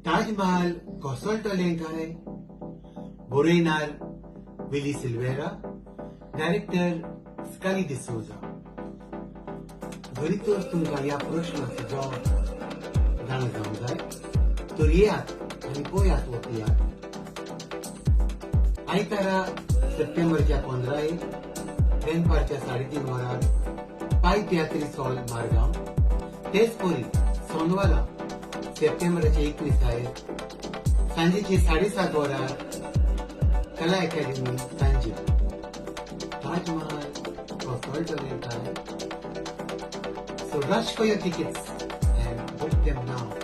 Taj Mahal Kosollttolem Kai, Boroinar Willy Silveira, Director Scully D'Souza. जरी तर तुमकां ह्या प्रश्नाचो जवाब जाणा जावंक जाय तर येयात आनी पळयात हो तियात्र. आयतारा सप्टेंबरच्या 15 दनपारच्या 3:30 वरार पाय तियात्रीस हॉल मारगांव. तेच परी सोनवाला सप्टेंबरचे 21 सांजेचे 7:30 वरार कला अकादमी सांजे. Taj Mahal Kosollttolem Kai. So rush for your tickets and book them now.